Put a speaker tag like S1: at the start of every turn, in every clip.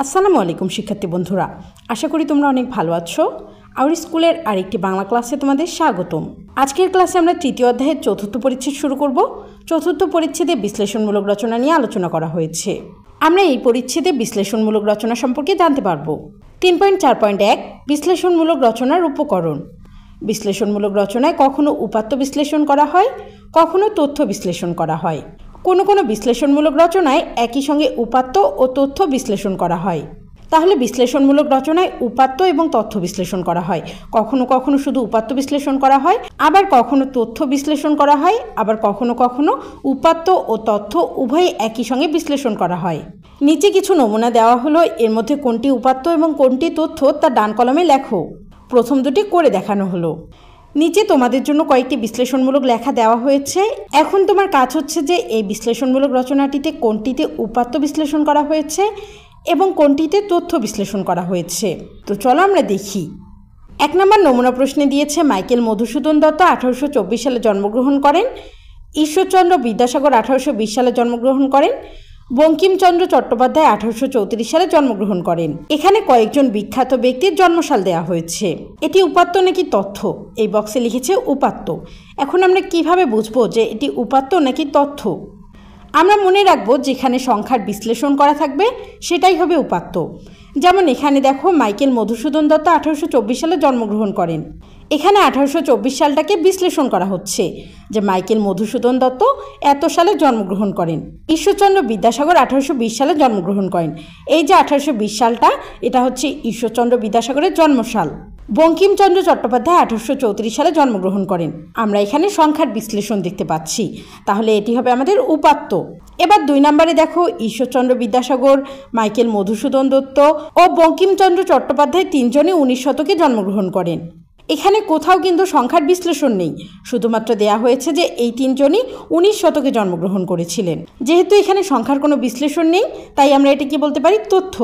S1: আসসালামু আলাইকুম শিক্ষার্থী বন্ধুরা, আশা করি তোমরা অনেক ভালো আছো। আওয়ার স্কুলের আরেকটি বাংলা ক্লাসে তোমাদের স্বাগতম। আজকের ক্লাসে আমরা তৃতীয় অধ্যায়ের চতুর্থ পরিচ্ছেদ শুরু করব। চতুর্থ পরিচ্ছেদে বিশ্লেষণমূলক রচনা নিয়ে আলোচনা করা হয়েছে। আমরা এই পরিচ্ছেদে বিশ্লেষণমূলক রচনা সম্পর্কে জানতে পারব। 3.4.1 বিশ্লেষণমূলক রচনার উপকরণ। বিশ্লেষণমূলক রচনায় কখনো উপাত্ত বিশ্লেষণ করা হয়, কখনো তথ্য বিশ্লেষণ করা হয়। কোনো কোনো বিশ্লেষণমূলক রচনায় একই সঙ্গে উপাত্ত ও তথ্য বিশ্লেষণ করা হয়। তাহলে বিশ্লেষণমূলক রচনায় উপাত্ত এবং তথ্য বিশ্লেষণ করা হয়। কখনো কখনো শুধু উপাত্ত বিশ্লেষণ করা হয়, আবার কখনো তথ্য বিশ্লেষণ করা হয়, আবার কখনো কখনো উপাত্ত ও তথ্য উভয়ই একই সঙ্গে বিশ্লেষণ করা হয়। নিচে কিছু নমুনা দেওয়া হলো, এর মধ্যে কোনটি উপাত্ত এবং কোনটি তথ্য তা ডান কলমে লেখো। প্রথম দুটি করে দেখানো হলো। নিচে তোমাদের জন্য কয়েকটি বিশ্লেষণমূলক লেখা দেওয়া হয়েছে। এখন তোমার কাজ হচ্ছে যে এই বিশ্লেষণমূলক রচনাটিতে কোনটিতে উপাত্ত বিশ্লেষণ করা হয়েছে এবং কোনটিতে তথ্য বিশ্লেষণ করা হয়েছে। তো চলো আমরা দেখি। 1 নম্বর নমুনা প্রশ্নে দিয়েছে মাইকেল মধুসূদন দত্ত 1824 সালে জন্মগ্রহণ করেন, ঈশ্বরচন্দ্র বিদ্যাসাগর 1820 সালে জন্মগ্রহণ করেন, বঙ্কিমচন্দ্র চট্টোপাধ্যায় 1834 সালে জন্মগ্রহণ করেন। এখানে কয়েকজন বিখ্যাত ব্যক্তির জন্মসাল দেওয়া হয়েছে। এটি উপাত্ত নাকি তথ্য? এই বক্সে লিখেছে উপাত্ত। এখন আমরা কিভাবে বুঝবো যে এটি উপাত্ত নাকি তথ্য? আমরা মনে রাখবো যেখানে সংখ্যার বিশ্লেষণ করা থাকবে সেটাই হবে উপাত্ত। যেমন এখানে দেখো মাইকেল মধুসূদন দত্ত 1824 সালে জন্মগ্রহণ করেন। এখানে 1824 সালটাকে বিশ্লেষণ করা হচ্ছে যে মাইকেল মধুসূদন দত্ত এত সালে জন্মগ্রহণ করেন। ঈশ্বরচন্দ্র বিদ্যাসাগর 1820 সালে জন্মগ্রহণ করেন। এই যে 1820 সালটা, এটা হচ্ছে ঈশ্বরচন্দ্র বিদ্যাসাগরের জন্মসাল। বঙ্কিমচন্দ্র চট্টোপাধ্যায় 1834 সালে জন্মগ্রহণ করেন। আমরা এখানে সংখ্যার বিশ্লেষণ দেখতে পাচ্ছি, তাহলে এটি হবে আমাদের উপাত্ত। এবার 2 নম্বরে দেখো ঈশ্বরচন্দ্র বিদ্যাসাগর, মাইকেল মধুসূদন দত্ত ও বঙ্কিমচন্দ্র চট্টোপাধ্যায় তিনজনই 19 শতকে জন্মগ্রহণ করেন। এখানে কোথাও কিন্তু সংখ্যার বিশ্লেষণ নেই, শুধুমাত্র দেয়া হয়েছে যে এই তিনজনই 19 শতকে জন্মগ্রহণ করেছিলেন। যেহেতু এখানে সংখ্যার কোনো বিশ্লেষণ নেই, তাই আমরা এটা কি বলতে পারি? তথ্য।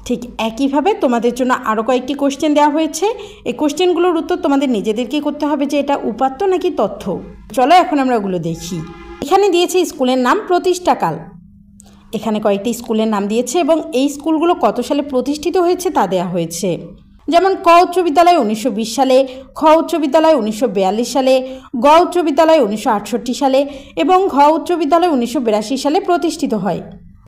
S1: ঠিক একইভাবে তোমাদের জন্য আরও কয়েকটি কোশ্চেন দেওয়া হয়েছে। এই কোশ্চেনগুলোর উত্তর তোমাদের নিজেদেরকে করতে হবে যে এটা উপাত্ত নাকি তথ্য। চলো এখন আমরা ওগুলো দেখি। এখানে দিয়েছে স্কুলের নাম, প্রতিষ্ঠাকাল। এখানে কয়েকটি স্কুলের নাম দিয়েছে এবং এই স্কুলগুলো কত সালে প্রতিষ্ঠিত হয়েছে তা দেওয়া হয়েছে। যেমন ক উচ্চ বিদ্যালয় 1920 সালে, খ উচ্চ বিদ্যালয় 1942 সালে, গ উচ্চ বিদ্যালয় 1968 সালে এবং ঘ উচ্চ বিদ্যালয় 1982 সালে প্রতিষ্ঠিত হয়।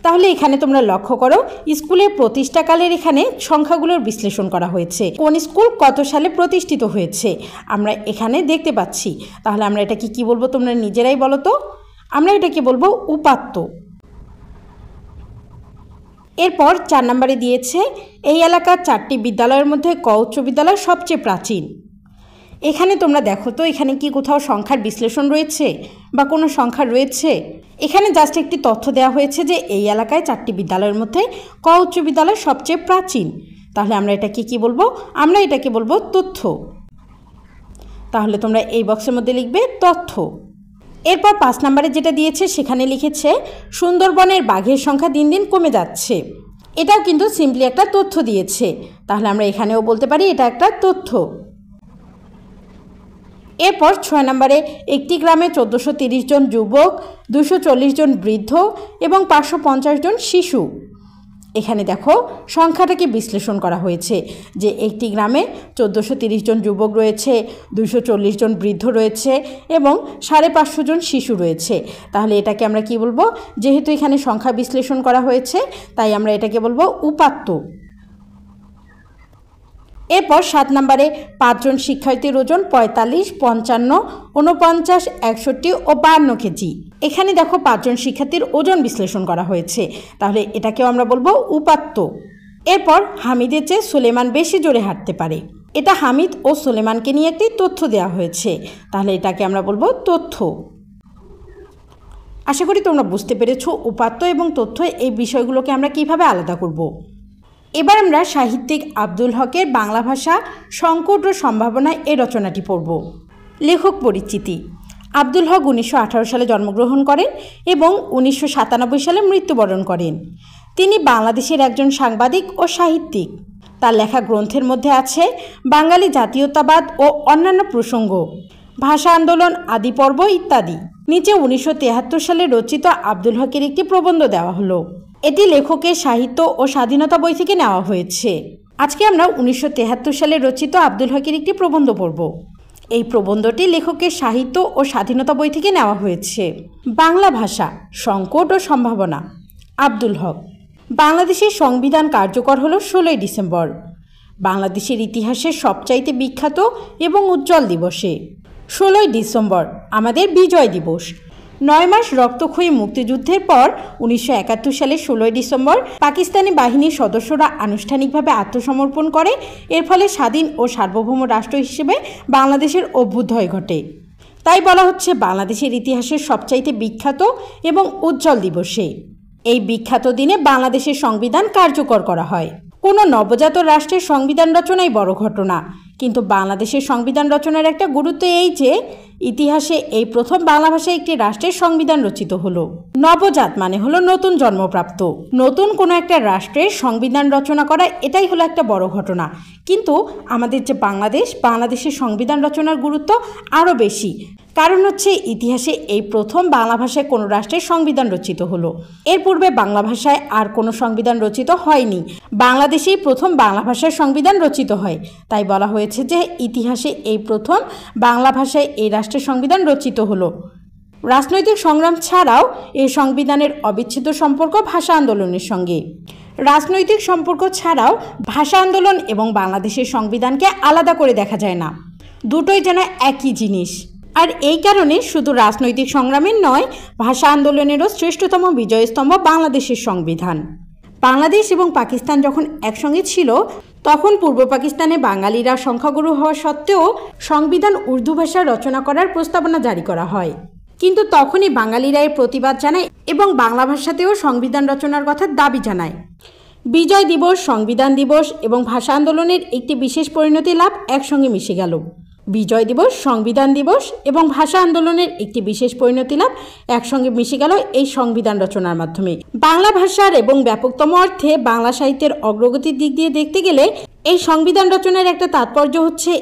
S1: তাহলে এখানে তোমরা লক্ষ্য করো, স্কুলের প্রতিষ্ঠাকালের এখানে সংখ্যাগুলোর বিশ্লেষণ করা হয়েছে। কোন স্কুল কত সালে প্রতিষ্ঠিত হয়েছে আমরা এখানে দেখতে পাচ্ছি। তাহলে আমরা এটাকে কি বলবো তোমরা নিজেরাই বলো তো? আমরা এটাকে বলবো উপাত্ত। এরপর 4 নম্বরে দিয়েছে এই এলাকার 4টি বিদ্যালয়ের মধ্যে ক উচ্চ বিদ্যালয় সবচেয়ে প্রাচীন। এখানে তোমরা দেখো তো, এখানে কি কোথাও সংখ্যার বিশ্লেষণ রয়েছে বা কোনো সংখ্যা রয়েছে? এখানে জাস্ট একটি তথ্য দেওয়া হয়েছে যে এই এলাকায় 4টি বিদ্যালয়ের মধ্যে ক উচ্চ বিদ্যালয় সবচেয়ে প্রাচীন। তাহলে আমরা এটাকে কি বলবো? আমরা এটাকে বলবো তথ্য। তাহলে তোমরা এই বক্সের মধ্যে লিখবে তথ্য। এরপর 5 নম্বরে যেটা দিয়েছে সেখানে লিখেছে সুন্দরবনের বাঘের সংখ্যা দিন দিন কমে যাচ্ছে। এটাও কিন্তু সিম্পলি একটা তথ্য দিয়েছে। তাহলে আমরা এখানেও বলতে পারি এটা একটা তথ্য। এরপর 6 নম্বরে একটি গ্রামে 1430 জন যুবক, 240 জন বৃদ্ধ এবং 550 জন শিশু। এখানে দেখো সংখ্যাটাকে বিশ্লেষণ করা হয়েছে যে একটি গ্রামে 1430 জন যুবক রয়েছে, 240 জন বৃদ্ধ রয়েছে এবং 550 জন শিশু রয়েছে। তাহলে এটাকে আমরা কি বলবো? যেহেতু এখানে সংখ্যা বিশ্লেষণ করা হয়েছে তাই আমরা এটাকে বলবো উপাত্ত। এরপর 7 নম্বরে 5 জন শিক্ষার্থীর ওজন 45, 55, 49, 61 ও 52 কেজি। এখানে দেখো 5 জন শিক্ষার্থীর ওজন বিশ্লেষণ করা হয়েছে, তাহলে এটাকেও আমরা বলবো উপাত্ত। এরপর হামিদের চেয়ে সুলেমান বেশি জোরে হাঁটতে পারে। এটা হামিদ ও সুলেমানকে নিয়ে একটি তথ্য দেওয়া হয়েছে, তাহলে এটাকে আমরা বলবো তথ্য। আশা করি তোমরা বুঝতে পেরেছো উপাত্ত এবং তথ্য এই বিষয়গুলোকে আমরা কিভাবে আলাদা করব। এবার আমরা সাহিত্যিক আব্দুল হকের বাংলা ভাষা সংকট ও সম্ভাবনা এই রচনাটি পড়ব। লেখক পরিচিতি। আব্দুল হক 1918 সালে জন্মগ্রহণ করেন এবং 1997 সালে মৃত্যুবরণ করেন। তিনি বাংলাদেশের একজন সাংবাদিক ও সাহিত্যিক। তার লেখা গ্রন্থের মধ্যে আছে বাঙালি জাতীয়তাবাদ ও অন্যান্য প্রসঙ্গ, ভাষা আন্দোলন আদি পর্ব ইত্যাদি। নিচে 1973 সালে রচিত আব্দুল হকের একটি প্রবন্ধ দেওয়া হলো। এটি লেখকের সাহিত্য ও স্বাধীনতা বই থেকে নেওয়া হয়েছে। আজকে আমরা 1973 সালে রচিত আব্দুল হকের একটি প্রবন্ধ পড়ব। এই প্রবন্ধটি লেখকের সাহিত্য ও স্বাধীনতা বই থেকে নেওয়া হয়েছে। বাংলা ভাষা, সংকট ও সম্ভাবনা। আব্দুল হক। বাংলাদেশের সংবিধান কার্যকর হলো 16 ডিসেম্বর, বাংলাদেশের ইতিহাসের সবচাইতে বিখ্যাত এবং উজ্জ্বল দিবসে। 16 ডিসেম্বর আমাদের বিজয় দিবস। 9 মাস রক্তক্ষয়ী মুক্তিযুদ্ধের পর 1971 সালের 16 ডিসেম্বর পাকিস্তানি বাহিনীর সদস্যরা আনুষ্ঠানিকভাবে আত্মসমর্পণ করে। এর ফলে স্বাধীন ও সার্বভৌম রাষ্ট্র হিসেবে বাংলাদেশের অভ্যুদয় ঘটে। তাই বলা হচ্ছে বাংলাদেশের ইতিহাসের সবচাইতে বিখ্যাত এবং উজ্জ্বল দিবসে। এই বিখ্যাত দিনে বাংলাদেশের সংবিধান কার্যকর করা হয়। কোনো নবজাত রাষ্ট্রের সংবিধান রচনাই বড় ঘটনা, কিন্তু বাংলাদেশের সংবিধান রচনার একটা গুরুত্ব এই যে ইতিহাসে এই প্রথম বাংলা ভাষায় একটি রাষ্ট্রের সংবিধান রচিত হলো। নবজাত মানে হলো নতুন জন্মপ্রাপ্ত। নতুন কোনো একটা রাষ্ট্রের সংবিধান রচনা করা এটাই হলো একটা বড় ঘটনা। কিন্তু আমাদের যে বাংলাদেশের সংবিধান রচনার গুরুত্ব আরও বেশি, কারণ হচ্ছে ইতিহাসে এই প্রথম বাংলা ভাষায় কোনো রাষ্ট্রের সংবিধান রচিত হলো। এর পূর্বে বাংলা ভাষায় আর কোনো সংবিধান রচিত হয়নি, বাংলাদেশেই প্রথম বাংলা ভাষায় সংবিধান রচিত হয়। তাই বলা হয়েছে যে ইতিহাসে এই প্রথম বাংলা ভাষায় এই রাষ্ট্রের সংবিধান রচিত হলো। রাজনৈতিক সংগ্রাম ছাড়াও এই সংবিধানের অবিচ্ছেদ্য সম্পর্ক ভাষা আন্দোলনের সঙ্গে। রাজনৈতিক সম্পর্ক ছাড়াও ভাষা আন্দোলন এবং বাংলাদেশের সংবিধানকে আলাদা করে দেখা যায় না, দুটোই যেন একই জিনিস। আর এই কারণে শুধু রাজনৈতিক সংগ্রামের নয়, ভাষা আন্দোলনেরও শ্রেষ্ঠতম বিজয়স্তম্ভ বাংলাদেশের সংবিধান। বাংলাদেশ এবং পাকিস্তান যখন একসঙ্গে ছিল তখন পূর্ব পাকিস্তানে বাঙালিরা সংখ্যাগুরু হওয়া সত্ত্বেও সংবিধান উর্দু ভাষায় রচনা করার প্রস্তাবনা জারি করা হয়। কিন্তু তখনই বাঙালিরা এর প্রতিবাদ জানায় এবং বাংলা ভাষাতেও সংবিধান রচনার কথা দাবি জানায়। বিজয় দিবস, সংবিধান দিবস এবং ভাষা আন্দোলনের একটি বিশেষ পরিণতি লাভ একসঙ্গে মিশে গেল। বিজয় দিবস, সংবিধান দিবস এবং ভাষা আন্দোলনের একটি বিশেষ পরিণতি লাভ একসঙ্গে মিশে গেল এই সংবিধান রচনার মাধ্যমে। বাংলা ভাষার এবং ব্যাপকতম অর্থে বাংলা সাহিত্যের অগ্রগতির দিক দিয়ে দেখতে গেলে এই সংবিধান রচনার একটা তাৎপর্য হচ্ছে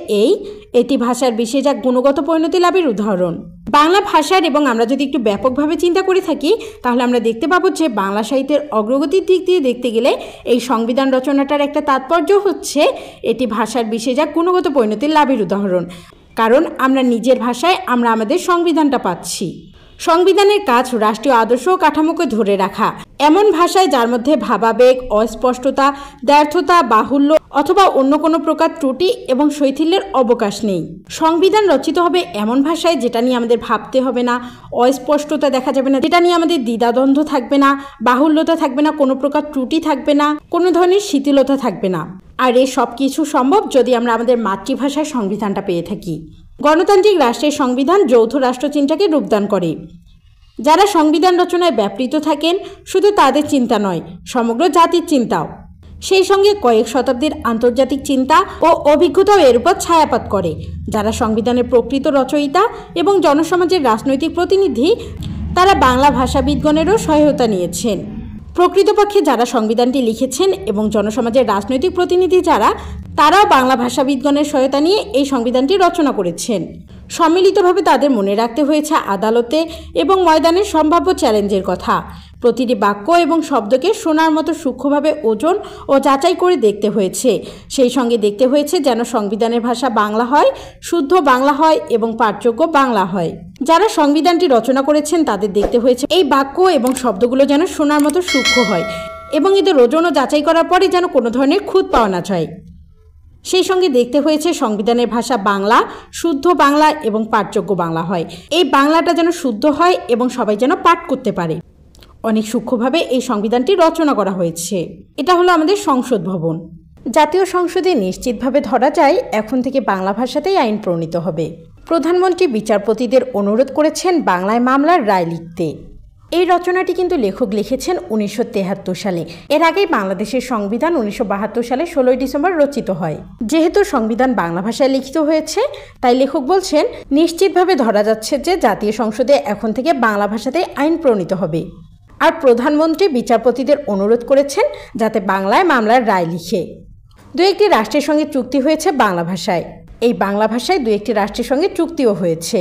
S1: এটি ভাষার বিশেষ এক গুণগত পরিণতি লাভের উদাহরণ। বাংলা ভাষার এবং আমরা যদি একটু ব্যাপকভাবে চিন্তা করে থাকি তাহলে আমরা দেখতে পাবো যে বাংলা সাহিত্যের অগ্রগতির দিক দিয়ে দেখতে গেলে এই সংবিধান রচনাটার একটা তাৎপর্য হচ্ছে এটি ভাষার বিশেষ এক গুণগত পরিণতির লাভের উদাহরণ। কারণ আমরা নিজের ভাষায় আমরা আমাদের সংবিধানটা পাচ্ছি। সংবিধানের কাজ রাষ্ট্রীয় আদর্শ ও কাঠামোকে ধরে রাখা, এমন ভাষায় যার মধ্যে ভাবাবেগ, অস্পষ্টতা, ব্যর্থতা, বাহুল্য অথবা অন্য কোনো প্রকার ত্রুটি এবং শৈথিল্যের অবকাশ নেই। সংবিধান রচিত হবে এমন ভাষায় যেটা নিয়ে আমাদের ভাবতে হবে না, অস্পষ্টতা দেখা যাবে না, যেটা নিয়ে আমাদের দ্বিধাদ্বন্দ্ব থাকবে না, বাহুল্যতা থাকবে না, কোনো প্রকার ত্রুটি থাকবে না, কোনো ধরনের শিথিলতা থাকবে না। আর এই সব কিছু সম্ভব যদি আমরা আমাদের মাতৃভাষায় সংবিধানটা পেয়ে থাকি। গণতান্ত্রিক রাষ্ট্রের সংবিধান যৌথ রাষ্ট্রচিন্তাকে রূপদান করে। যারা সংবিধান রচনায় ব্যাপৃত থাকেন শুধু তাদের চিন্তা নয়, সমগ্র জাতির চিন্তাও। সেই সঙ্গে কয়েক শতাব্দীর আন্তর্জাতিক চিন্তা ও অভিজ্ঞতাও এর উপর ছায়াপাত করে। যারা সংবিধানের প্রকৃত রচয়িতা এবং জনসমাজের রাজনৈতিক প্রতিনিধি, তারা বাংলা ভাষাবিদগণেরও সহায়তা নিয়েছেন। প্রকৃতপক্ষে যারা সংবিধানটি লিখেছেন এবং জনসমাজের রাজনৈতিক প্রতিনিধি যারা, তারাও বাংলা ভাষাবিদগণের সহায়তা নিয়ে এই সংবিধানটি রচনা করেছেন। সম্মিলিতভাবে তাদের মনে রাখতে হয়েছে আদালতে এবং ময়দানের সম্ভাব্য চ্যালেঞ্জের কথা। প্রতিটি বাক্য এবং শব্দকে শোনার মতো সূক্ষ্মভাবে ওজন ও যাচাই করে দেখতে হয়েছে। সেই সঙ্গে দেখতে হয়েছে যেন সংবিধানের ভাষা বাংলা হয়, শুদ্ধ বাংলা হয় এবং পাঠযোগ্য বাংলা হয়। যারা সংবিধানটি রচনা করেছেন তাদের দেখতে হয়েছে এই বাক্য এবং শব্দগুলো যেন শোনার মতো সূক্ষ্ম হয় এবং এদের ওজন ও যাচাই করার পরে যেন কোনো ধরনের খুঁত পাওয়া না যায়। সেই সঙ্গে দেখতে হয়েছে সংবিধানের ভাষা বাংলা, শুদ্ধ বাংলা এবং পাঠযোগ্য বাংলা হয়। এই বাংলাটা যেন শুদ্ধ হয় এবং সবাই যেন পাঠ করতে পারে। অনেক সূক্ষ্মভাবে এই সংবিধানটি রচনা করা হয়েছে। এটা হলো আমাদের সংসদ ভবন। জাতীয় সংসদে নিশ্চিতভাবে ধরা যায় এখন থেকে বাংলা ভাষাতেই আইন প্রণীত হবে। প্রধানমন্ত্রী বিচারপতিদের অনুরোধ করেছেন বাংলায় মামলার রায় লিখতে। এই রচনাটি কিন্তু লেখক লিখেছেন 1973 সালে। এর আগেই বাংলাদেশের সংবিধান 1972 সালে 16 ডিসেম্বর রচিত হয়। যেহেতু সংবিধান বাংলা ভাষায় লিখিত হয়েছে, তাই লেখক বলছেন নিশ্চিতভাবে ধরা যাচ্ছে যে জাতীয় সংসদে এখন থেকে বাংলা ভাষাতেই আইন প্রণীত হবে। আর প্রধানমন্ত্রী বিচারপতিদের অনুরোধ করেছেন যাতে বাংলায় মামলার রায় লিখে। দু একটি রাষ্ট্রের সঙ্গে চুক্তি হয়েছে বাংলা ভাষায়। এই বাংলা ভাষায় দু একটি রাষ্ট্রের সঙ্গে চুক্তিও হয়েছে।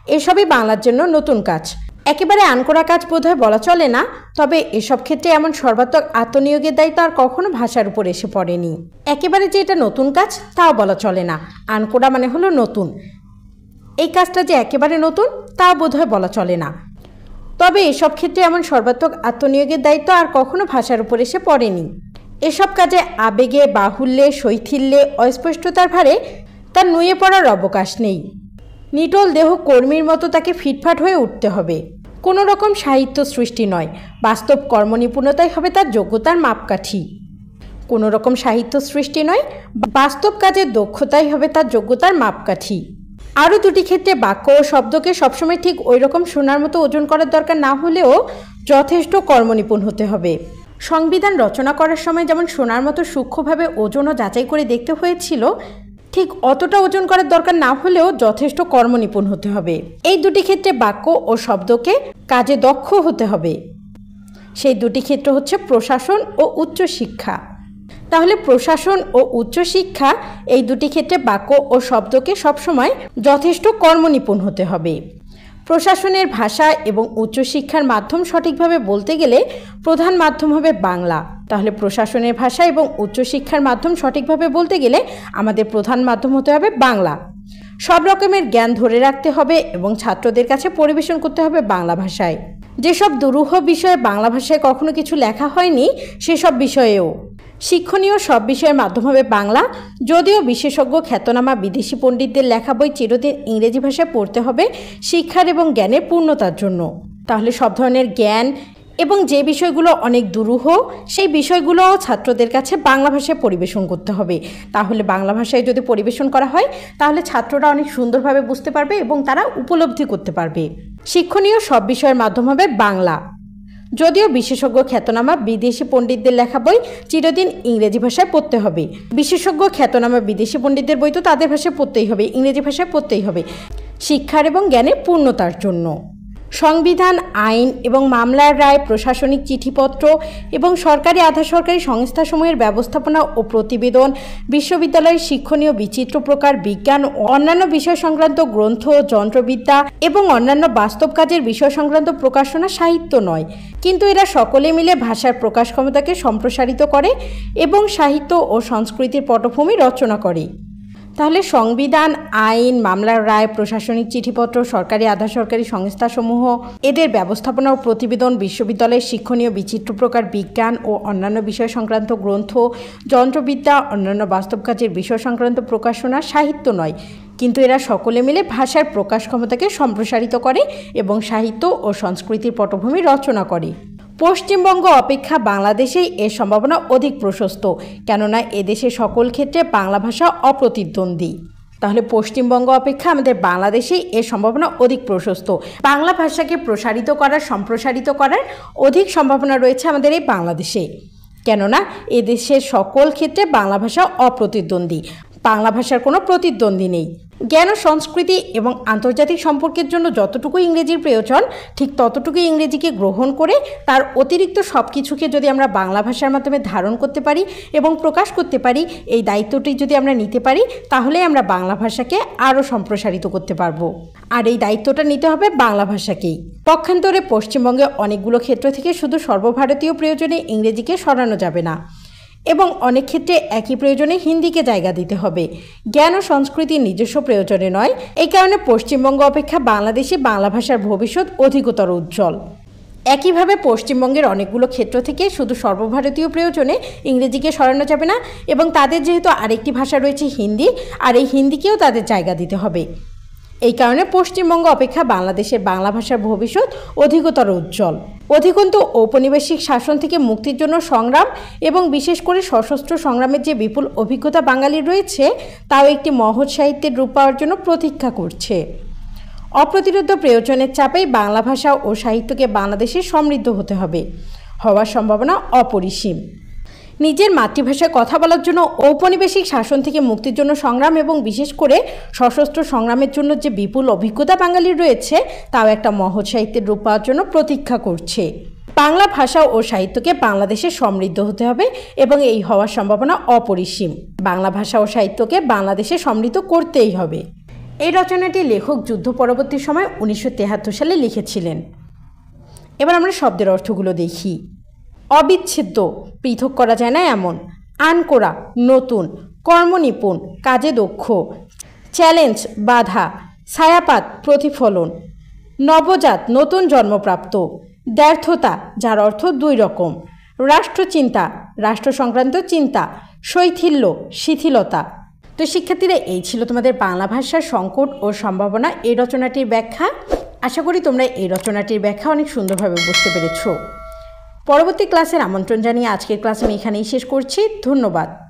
S1: এসবই বাংলার জন্য নতুন কাজ। একেবারে আনকোড়া কাজ বোধহয় বলা চলে না, তবে এসব ক্ষেত্রে এমন সর্বাত্মক আত্মনিয়োগের দায়িত্ব আর কখনো ভাষার উপর এসে পড়েনি। একেবারে যে এটা নতুন কাজ তাও বলা চলে না, আনকোড়া মানে হলো নতুন। এই কাজটা যে একেবারে নতুন তাও বোধহয় বলা চলে না, তবে এসব ক্ষেত্রে এমন সর্বাত্মক আত্মনিয়োগের দায়িত্ব আর কখনো ভাষার উপর এসে পড়েনি। এসব কাজে আবেগে, বাহুল্যে, শৈথিল্যে, অস্পষ্টতার ভারে তার নুয়ে পড়ার অবকাশ নেই। নিটোল দেহ কর্মীর মতো তাকে ফিটফাট হয়ে উঠতে হবে। কোনো রকম সাহিত্য সৃষ্টি নয়, বাস্তব কর্মনিপুণতাই হবে তার যোগ্যতার মাপকাঠি। কোনো রকম সাহিত্য সৃষ্টি নয়, বাস্তব কাজের দক্ষতাই হবে তার যোগ্যতার মাপকাঠি। আরও দুটি ক্ষেত্রে বাক্য ও শব্দকে সবসময় ঠিক ওই রকম শোনার মতো ওজন করার দরকার না হলেও যথেষ্ট কর্মনিপুণ হতে হবে। সংবিধান রচনা করার সময় যেমন শোনার মতো সূক্ষ্মভাবে ওজন ও যাচাই করে দেখতে হয়েছিল, ঠিক অতটা ওজন করার দরকার না হলেও যথেষ্ট কর্মনিপুণ হতে হবে। এই দুটি ক্ষেত্রে বাক্য ও শব্দকে কাজে দক্ষ হতে হবে। সেই দুটি ক্ষেত্র হচ্ছে প্রশাসন ও উচ্চশিক্ষা। তাহলে প্রশাসন ও উচ্চশিক্ষা এই দুটি ক্ষেত্রে বাক্য ও শব্দকে সবসময় যথেষ্ট কর্মনিপুণ হতে হবে। প্রশাসনের ভাষা এবং উচ্চশিক্ষার মাধ্যম সঠিকভাবে বলতে গেলে প্রধান মাধ্যম হবে বাংলা। তাহলে প্রশাসনের ভাষা এবং উচ্চশিক্ষার মাধ্যম সঠিকভাবে বলতে গেলে আমাদের প্রধান মাধ্যম হতে হবে বাংলা। সব রকমের জ্ঞান ধরে রাখতে হবে এবং ছাত্রদের কাছে পরিবেশন করতে হবে বাংলা ভাষায়। যেসব দুরূহ বিষয়ে বাংলা ভাষায় কখনো কিছু লেখা হয়নি সেসব বিষয়েও শিক্ষণীয় সব বিষয়ের মাধ্যম হবে বাংলা। যদিও বিশেষজ্ঞ খ্যাতনামা বিদেশি পণ্ডিতদের লেখা বই চিরদিন ইংরেজি ভাষায় পড়তে হবে শিক্ষার এবং জ্ঞানের পূর্ণতার জন্য। তাহলে সব ধরনের জ্ঞান এবং যে বিষয়গুলো অনেক দুরূহ সেই বিষয়গুলোও ছাত্রদের কাছে বাংলা ভাষায় পরিবেশন করতে হবে। তাহলে বাংলা ভাষায় যদি পরিবেশন করা হয় তাহলে ছাত্ররা অনেক সুন্দরভাবে বুঝতে পারবে এবং তারা উপলব্ধি করতে পারবে। শিক্ষণীয় সব বিষয়ের মাধ্যম হবে বাংলা। যদিও বিশেষজ্ঞ খ্যাতনামা বিদেশি পণ্ডিতদের লেখা বই চিরদিন ইংরেজি ভাষায় পড়তে হবে। বিশেষজ্ঞ খ্যাতনামা বিদেশি পণ্ডিতদের বই তো তাদের ভাষায় পড়তেই হবে, ইংরেজি ভাষায় পড়তেই হবে শিক্ষার এবং জ্ঞানের পূর্ণতার জন্য। সংবিধান, আইন এবং মামলার রায়, প্রশাসনিক চিঠিপত্র এবং সরকারি আধা সরকারি সংস্থাসমূহের ব্যবস্থাপনা ও প্রতিবেদন, বিশ্ববিদ্যালয়ের শিক্ষণীয় বিচিত্র প্রকার, বিজ্ঞান ও অন্যান্য বিষয় সংক্রান্ত গ্রন্থ, যন্ত্রবিদ্যা এবং অন্যান্য বাস্তব কাজের বিষয় সংক্রান্ত প্রকাশনা সাহিত্য নয়, কিন্তু এরা সকলে মিলে ভাষার প্রকাশ ক্ষমতাকে সম্প্রসারিত করে এবং সাহিত্য ও সংস্কৃতির পটভূমি রচনা করে। তাহলে সংবিধান, আইন, মামলার রায়, প্রশাসনিক চিঠিপত্র, সরকারি আধা সরকারি সংস্থাসমূহ এদের ব্যবস্থাপনা ও প্রতিবেদন, বিশ্ববিদ্যালয়ের শিক্ষণীয় বিচিত্র প্রকার, বিজ্ঞান ও অন্যান্য বিষয় সংক্রান্ত গ্রন্থ, যন্ত্রবিদ্যা, অন্যান্য বাস্তব কাজের বিষয় সংক্রান্ত প্রকাশনা সাহিত্য নয়, কিন্তু এরা সকলে মিলে ভাষার প্রকাশ ক্ষমতাকে সম্প্রসারিত করে এবং সাহিত্য ও সংস্কৃতির পটভূমি রচনা করে। পশ্চিমবঙ্গ অপেক্ষা বাংলাদেশেই এর সম্ভাবনা অধিক প্রশস্ত, কেননা এদেশে সকল ক্ষেত্রে বাংলা ভাষা অপ্রতিদ্বন্দ্বী। তাহলে পশ্চিমবঙ্গ অপেক্ষা আমাদের বাংলাদেশেই এর সম্ভাবনা অধিক প্রশস্ত। বাংলা ভাষাকে প্রসারিত করার, সম্প্রসারিত করার অধিক সম্ভাবনা রয়েছে আমাদের এই বাংলাদেশে, কেননা এদেশের সকল ক্ষেত্রে বাংলা ভাষা অপ্রতিদ্বন্দ্বী। বাংলা ভাষার কোনো প্রতিদ্বন্দ্বী নেই। জ্ঞান ও সংস্কৃতি এবং আন্তর্জাতিক সম্পর্কের জন্য যতটুকু ইংরেজির প্রয়োজন ঠিক ততটুকু ইংরেজিকে গ্রহণ করে তার অতিরিক্ত সব কিছুকে যদি আমরা বাংলা ভাষার মাধ্যমে ধারণ করতে পারি এবং প্রকাশ করতে পারি, এই দায়িত্বটি যদি আমরা নিতে পারি তাহলে আমরা বাংলা ভাষাকে আরও সম্প্রসারিত করতে পারবো। আর এই দায়িত্বটা নিতে হবে বাংলা ভাষাকেই। পক্ষান্তরে পশ্চিমবঙ্গে অনেকগুলো ক্ষেত্র থেকে শুধু সর্বভারতীয় প্রয়োজনে ইংরেজিকে সরানো যাবে না এবং অনেক ক্ষেত্রে একই প্রয়োজনে হিন্দিকে জায়গা দিতে হবে। জ্ঞান ও সংস্কৃতির নিজস্ব প্রয়োজনে নয়। এই কারণে পশ্চিমবঙ্গ অপেক্ষা বাংলাদেশে বাংলা ভাষার ভবিষ্যৎ অধিকতর উজ্জ্বল। একইভাবে পশ্চিমবঙ্গের অনেকগুলো ক্ষেত্র থেকে শুধু সর্বভারতীয় প্রয়োজনে ইংরেজিকে সরানো যাবে না এবং তাদের যেহেতু আরেকটি ভাষা রয়েছে হিন্দি, আর এই হিন্দিকেও তাদের জায়গা দিতে হবে। এই কারণে পশ্চিমবঙ্গ অপেক্ষা বাংলাদেশের বাংলা ভাষার ভবিষ্যৎ অধিকতর উজ্জ্বল। অধিকন্তু ঔপনিবেশিক শাসন থেকে মুক্তির জন্য সংগ্রাম এবং বিশেষ করে সশস্ত্র সংগ্রামের যে বিপুল অভিজ্ঞতা বাঙালির রয়েছে তাও একটি মহৎ সাহিত্যের রূপ পাওয়ার জন্য প্রতীক্ষা করছে। অপ্রতিরোধ্য প্রয়োজনের চাপেই বাংলা ভাষা ও সাহিত্যকে বাংলাদেশে সমৃদ্ধ হতে হবে, হওয়ার সম্ভাবনা অপরিসীম। নিজের মাতৃভাষায় কথা বলার জন্য ঔপনিবেশিক শাসন থেকে মুক্তির জন্য সংগ্রাম এবং বিশেষ করে সশস্ত্র সংগ্রামের জন্য যে বিপুল অভিজ্ঞতা বাঙালির রয়েছে তাও একটা মহৎ সাহিত্যের রূপ পাওয়ার জন্য প্রতীক্ষা করছে। বাংলা ভাষা ও সাহিত্যকে বাংলাদেশে সমৃদ্ধ হতে হবে এবং এই হওয়ার সম্ভাবনা অপরিসীম। বাংলা ভাষা ও সাহিত্যকে বাংলাদেশে সমৃদ্ধ করতেই হবে। এই রচনাটি লেখক যুদ্ধ পরবর্তী সময় 1973 সালে লিখেছিলেন। এবার আমরা শব্দের অর্থগুলো দেখি। অবিচ্ছেদ্য, পৃথক করা যায় না এমন। আনকোরা, নতুন। কর্মনিপুণ, কাজে দক্ষ। চ্যালেঞ্জ, বাধা। ছায়াপাত, প্রতিফলন। নবজাত, নতুন জন্মপ্রাপ্ত। দ্ব্যর্থতা, যার অর্থ দুই রকম। রাষ্ট্রচিন্তা, রাষ্ট্র সংক্রান্ত চিন্তা। শৈথিল্য, শিথিলতা। তো শিক্ষার্থীরা, এই ছিল তোমাদের বাংলা ভাষার সংকট ও সম্ভাবনা এই রচনাটির ব্যাখ্যা। আশা করি তোমরা এই রচনাটির ব্যাখ্যা অনেক সুন্দরভাবে বুঝতে পেরেছো। পরবর্তী ক্লাসের আমন্ত্রণ জানিয়ে আজকের ক্লাস আমি এখানেই শেষ করছি। ধন্যবাদ।